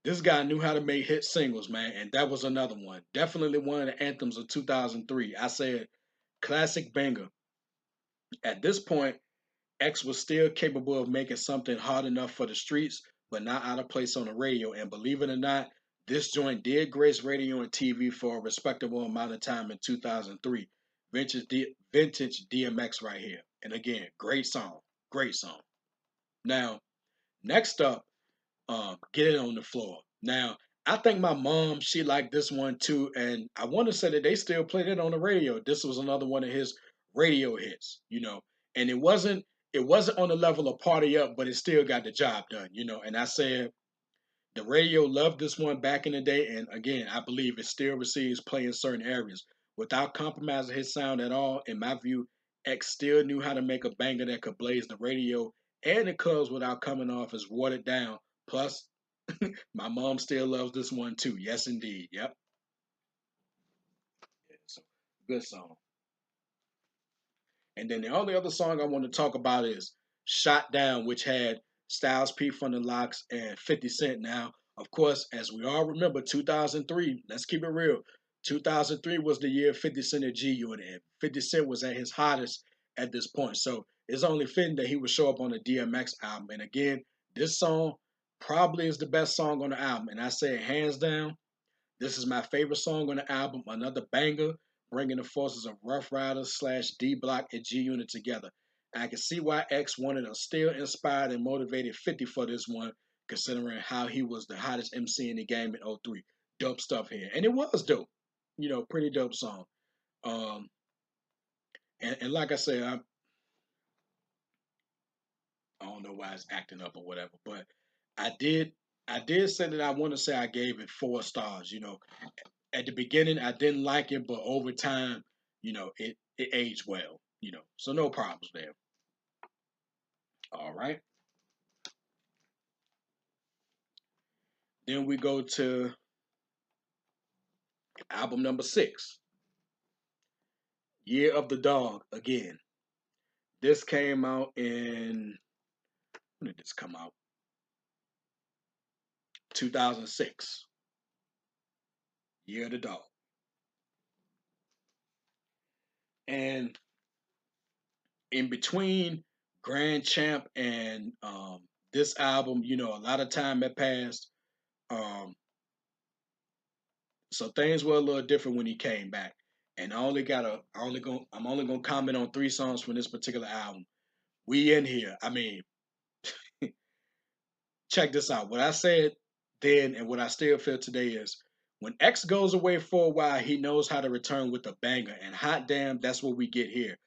this guy knew how to make hit singles, man, and that was another one. Definitely one of the anthems of 2003. I said classic banger. At this point, X was still capable of making something hard enough for the streets, but not out of place on the radio. And believe it or not, this joint did grace radio and TV for a respectable amount of time in 2003. Vintage DMX right here. And again, great song. Great song. Now, next up, Get It on the Floor. Now, I think my mom, she liked this one too, and I want to say that they still played it on the radio. This was another one of his radio hits, and it wasn't on the level of Party Up, but it still got the job done. And I said the radio loved this one back in the day, and again, I believe it still receives play in certain areas. Without compromising his sound at all, in my view, X still knew how to make a banger that could blaze the radio and the clubs without coming off as watered down. Plus, my mom still loves this one too. Yes, indeed. Yep. Yeah, so good song. And then the only other song I want to talk about is Shot Down, which had Styles P from the Locks and 50 Cent. Now, of course, as we all remember, 2003, let's keep it real. 2003 was the year 50 Cent and G Unit, and 50 Cent was at his hottest at this point. So it's only fitting that he would show up on the DMX album. And again, this song probably is the best song on the album. And I say it hands down. This is my favorite song on the album, another banger, bringing the forces of Rough Riders slash D Block and G Unit together. And I can see why X wanted a still inspired and motivated 50 for this one, considering how he was the hottest MC in the game in '03. Dope stuff here. And it was dope. Pretty dope song. Um, and like I said, I don't know why it's acting up or whatever, but I did I did say that I want to say I gave it 4 stars. At the beginning I didn't like it, but over time, it aged well. So no problems there. All right. Then we go to album number 6, Year of the Dog. Again, this came out in when did this come out? 2006. Year of the Dog. And in between Grand Champ and this album, a lot of time had passed. Um, so things were a little different when he came back. And I'm only gonna comment on 3 songs from this particular album. We in here. I mean, check this out. What I said then and what I still feel today is when X goes away for a while, he knows how to return with a banger. And hot damn, that's what we get here.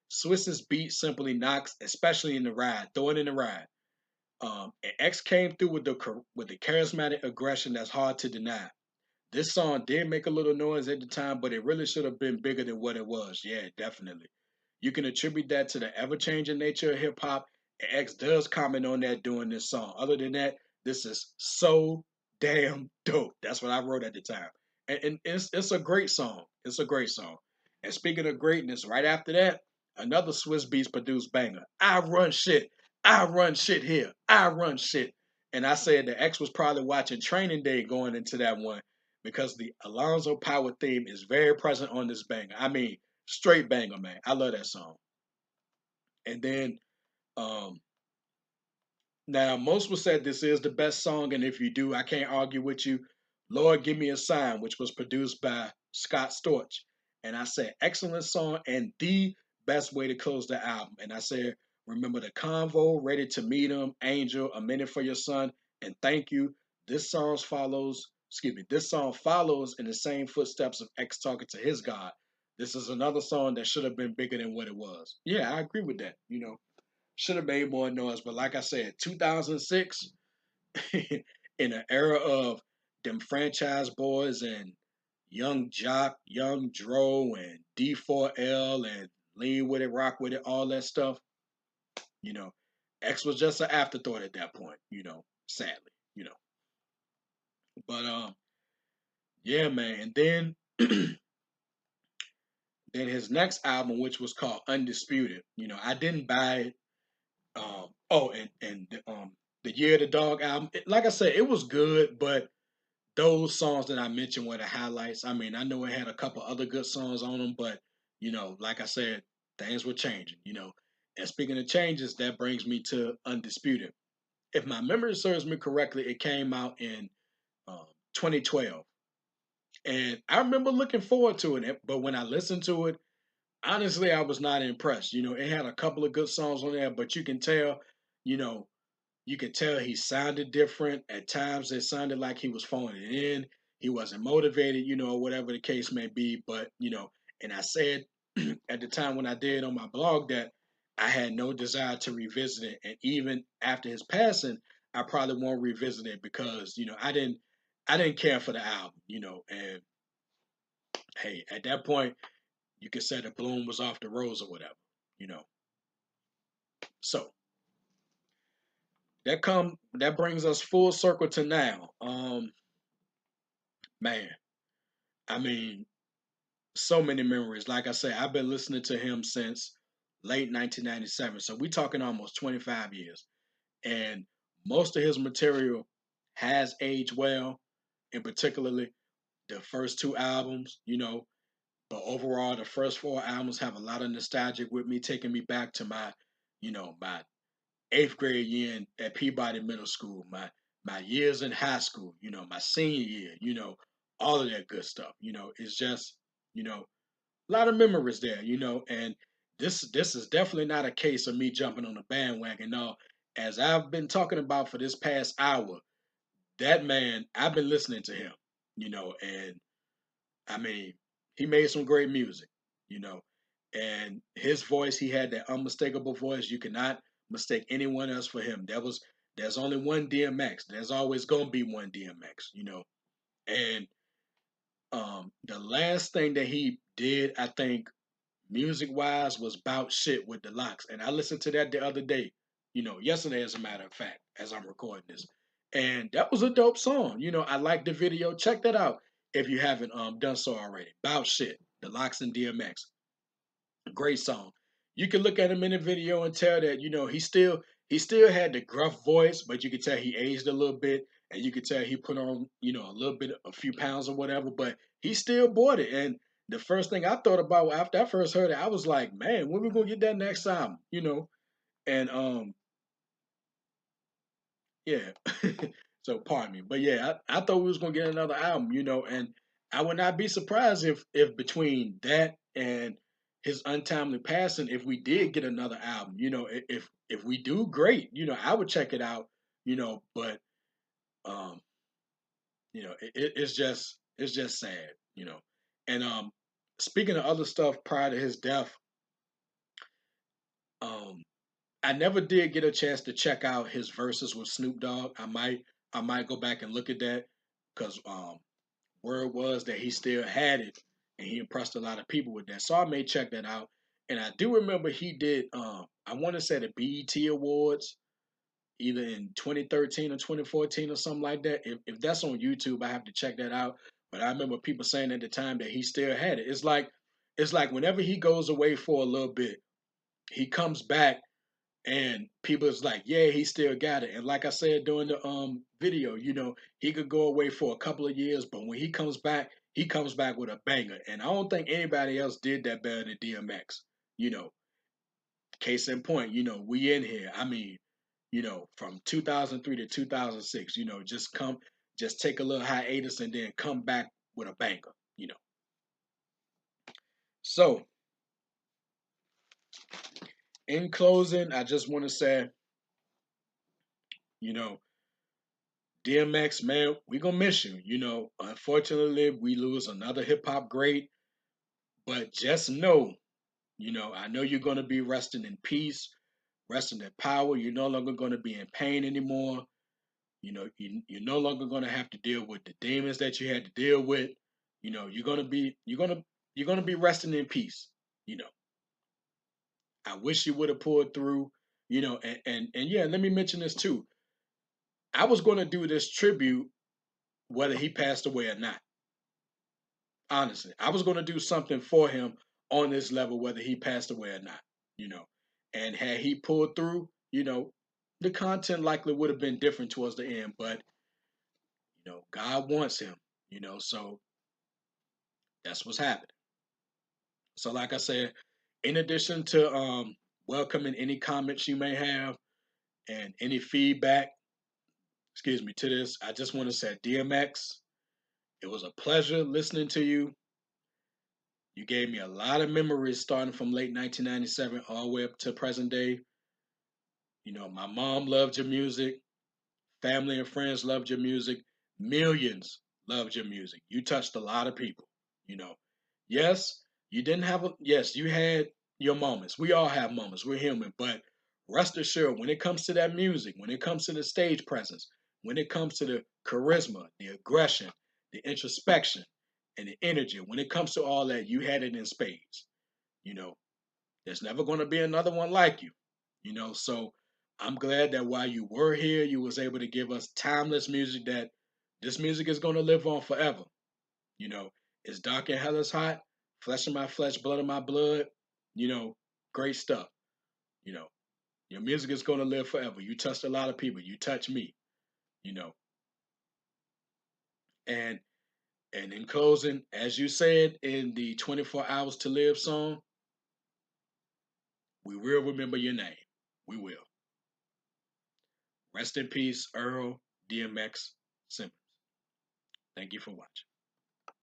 Swiss's beat simply knocks, especially in the ride. Throw it in the ride. And X came through with the charismatic aggression that's hard to deny. This song did make a little noise at the time, but it really should have been bigger than what it was. Yeah, definitely. You can attribute that to the ever changing nature of hip hop. And X does comment on that during this song. Other than that, this is so damn dope. That's what I wrote at the time. And it's a great song. It's a great song. And speaking of greatness, right after that, another Swiss Beats produced banger. I run shit. I run shit here. I run shit. And I said that X was probably watching Training Day going into that one because the Alonzo Power theme is very present on this banger. I mean, straight banger, man. I love that song. And then um, now most will say this is the best song, and if you do, I can't argue with you. Lord, give me a sign, which was produced by Scott Storch, and I said excellent song and the best way to close the album. And I said remember the convo, ready to meet him, Angel, a minute for your son, and thank you. This song follows. Excuse me. This song follows in the same footsteps of X talking to his God. This is another song that should have been bigger than what it was. Yeah, I agree with that. Should have made more noise. But like I said, 2006, in an era of them franchise boys and Young Jock, Young Dro, and D4L, and Lean with it, Rock with it, all that stuff, you know, X was just an afterthought at that point, sadly, you know. But yeah, man. And then then his next album, which was called Undisputed, I didn't buy it. And the Year of the Dog album, like I said, it was good, but those songs that I mentioned were the highlights. I mean, I know it had a couple other good songs on them, but like I said, things were changing. And speaking of changes, that brings me to Undisputed. if my memory serves me correctly, it came out in 2012, and I remember looking forward to it. But when I listened to it, honestly, I was not impressed. It had a couple of good songs on there, but you know, you could tell he sounded different. At times, it sounded like he was phoning it in. He wasn't motivated, or whatever the case may be. But and I said at the time when I did on my blog that I had no desire to revisit it, and even after his passing, I probably won't revisit it because I didn't care for the album, and hey, at that point, you could say the bloom was off the rose or whatever, you know. So that brings us full circle to now. Man, I mean, so many memories. Like I say, I've been listening to him since late 1997. So we talking almost 25 years. And most of his material has aged well, and particularly the first two albums, but overall the first four albums have a lot of nostalgia with me, taking me back to my eighth grade year at Peabody Middle School, my years in high school, my senior year, all of that good stuff. It's just, a lot of memories there, and this is definitely not a case of me jumping on the bandwagon. No, as I've been talking about for this past hour, that man, I've been listening to him, and I mean, he made some great music, you know, and his voice, he had that unmistakable voice. You cannot mistake anyone else for him. There's only one DMX. There's always gonna be one DMX, And the last thing that he did, I think, music wise, was Bout Shit with the Locks. And I listened to that the other day, yesterday, as a matter of fact, as I'm recording this. And that was a dope song. I like the video. Check that out if you haven't done so already. Bout Shit, the Locks and DMX. Great song. You can look at him in the video and tell that, he still had the gruff voice, but you could tell he aged a little bit, and you could tell he put on, a little bit, a few pounds or whatever, but he still bought it. And the first thing I thought about after I first heard it, I was like, man, when we gonna get that next album? And yeah. So pardon me. But yeah, I thought we was gonna get another album, and I would not be surprised if between that and his untimely passing, if we did get another album, if we do, great, I would check it out, but um, it's just sad, And speaking of other stuff prior to his death, um I never did get a chance to check out his verses with Snoop Dogg. I might go back and look at that because word was that he still had it and he impressed a lot of people with that. So I may check that out. And I do remember he did I want to say the BET Awards either in 2013 or 2014 or something like that. If that's on YouTube, I have to check that out. But I remember people saying at the time that he still had it. It's like whenever he goes away for a little bit, he comes back and people's like, yeah, he still got it. And like I said during the video, he could go away for a couple of years, but when he comes back with a banger. And I don't think anybody else did that better than DMX. You know, Case in point, we in here. I mean, from 2003 to 2006, just take a little hiatus and then come back with a banger. So, in closing, I just want to say, you know, DMX, man, we gonna miss you. Unfortunately, we lose another hip hop great, but just know, I know you're gonna be resting in peace, resting in power. You're no longer gonna be in pain anymore. You're no longer gonna have to deal with the demons that you had to deal with. You're gonna be resting in peace. You know, I wish you would have pulled through. And yeah, let me mention this too. I was gonna do this tribute whether he passed away or not. Honestly, I was going to do something for him on this level, whether he passed away or not, you know. And had he pulled through, the content likely would have been different towards the end. But God wants him, so that's what's happening. So, like I said, in addition to welcoming any comments you may have and any feedback, excuse me, to this, I just want to say, DMX, it was a pleasure listening to you. You gave me a lot of memories starting from late 1997 all the way up to present day. You know, my mom loved your music. Family and friends loved your music. Millions loved your music. You touched a lot of people. You know, yes, you didn't have a, yes, you had your moments. We all have moments. We're human. But rest assured, when it comes to that music, when it comes to the stage presence, when it comes to the charisma, the aggression, the introspection, and the energy, when it comes to all that, you had it in spades. You know, there's never going to be another one like you. You know, so I'm glad that while you were here, you was able to give us timeless music that this music is going to live on forever. You know, it's dark and hell is hot, flesh of my flesh, blood of my blood. You know, great stuff. You know, your music is going to live forever. You touched a lot of people. You touched me. You know, and and in closing, as you said in the 24 Hours to Live song, we will remember your name. We will. Rest in peace, Earl DMX Simmons. Thank you for watching.